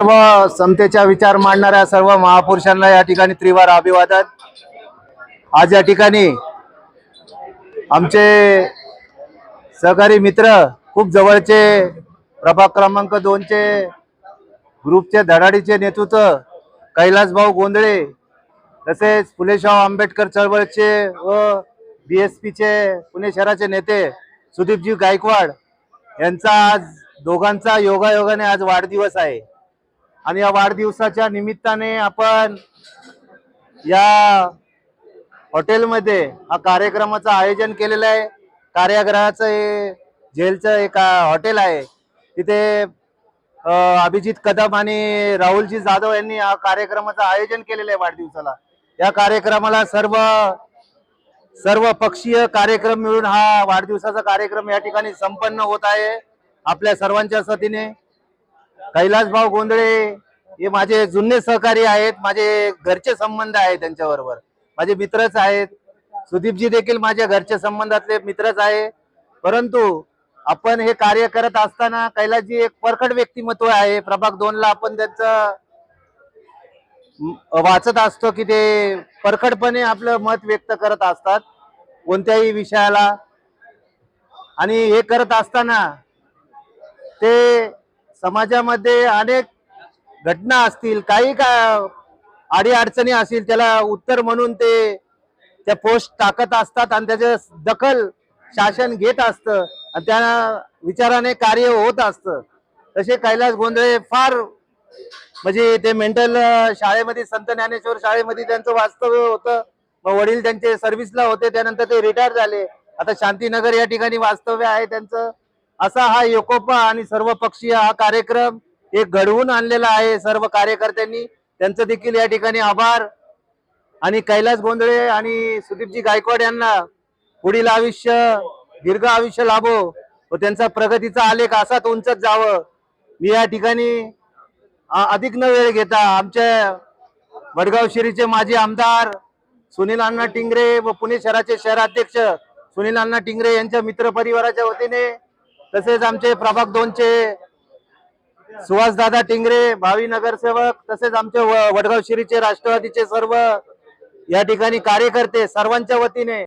सर्व समतेचा विचार मांडणाऱ्या सर्व महापुरुषांना या ठिकाणी त्रिवार अभिवादन। आज या ठिकाणी आमचे सहकारी मित्र खूप जवळचे प्रभाग क्रमांक 2 चे ग्रुपचे धडाडीचे नेतृत्व कैलास भाऊ गोंधळे, तसेच फुले शाहू आंबेडकर चळवळीचे व बीएसपी चे पुणे शहराचे नेते सुदीपजी गायकवाड यांचा आज दोघांचा योगायोगाने आज वाढदिवस आहे। आणि या वाढदिवसाच्या निमित्ताने आपण या हॉटेलमध्ये हा कार्यक्रमाचं आयोजन केलेलं आहे। कारागृहाचं हे जेलचं एक हॉटेल आहे, तिथे अभिजित कदम आणि राहुलजी जाधव यांनी हा कार्यक्रमाचं आयोजन केलेलं आहे वाढदिवसाला। या कार्यक्रमाला सर्व पक्षीय कार्यक्रम मिळून हा वाढदिवसाचा कार्यक्रम या ठिकाणी संपन्न होत आहे आपल्या सर्वांच्या वतीने। कैलास भाऊ गोंधळे हे माझे जुने सहकारी आहेत, माझे घरचे संबंध आहेत, त्यांच्याबरोबर माझे मित्रच आहेत। सुदीपजी देखील माझ्या घरच्या संबंधातले मित्रच आहे। परंतु आपण हे कार्य करत असताना कैलासजी एक परखड व्यक्तिमत्व आहे। प्रभाग 2 ला आपण त्यांचं वाचत असतो की ते परखडपणे आपलं मत व्यक्त करत असतात कोणत्याही विषयाला, आणि हे करत असताना ते समाजामध्ये अनेक घटना असतील, काही अडी अडचणी असतील, त्याला उत्तर म्हणून ते त्या पोस्ट टाकत असतात आणि त्याचे दखल शासन घेत असतं आणि त्या विचाराने कार्य होत असतं। तसे कैलास गोंधळे फार म्हणजे ते मेंटल शाळेमध्ये संत ज्ञानेश्वर शाळेमध्ये त्यांचं वास्तव्य होतं। मग वडील त्यांचे सर्व्हिसला होते, त्यानंतर ते रिटायर झाले, आता शांतीनगर या ठिकाणी वास्तव्य आहे त्यांचं। असा हा एकोपा आणि सर्व पक्षीय हा कार्यक्रम एक घडवून आणलेला आहे सर्व कार्यकर्त्यांनी, त्यांचं देखील या ठिकाणी आभार। आणि कैलास गोंधळे आणि सुदीपजी गायकवाड यांना पुढील आयुष्य दीर्घ आयुष्य लाभो व त्यांचा प्रगतीचा आलेख असाच उंचत जावं। मी या ठिकाणी अधिक न वेळ घेता आमच्या वडगाव शिरीचे माजी आमदार सुनील अण्णा टिंगरे व पुणे शहराचे शहराध्यक्ष सुनील अण्णा टिंगरे यांच्या मित्र परिवाराच्या वतीने, तसेच आमचे प्रभाग 2 चे सुहासदादा टिंगरे भावी नगरसेवक, तसेच आमचे वडगाव शिरीचे राष्ट्रवादीचे सर्व या ठिकाणी कार्यकर्ते सर्वांच्या वतीने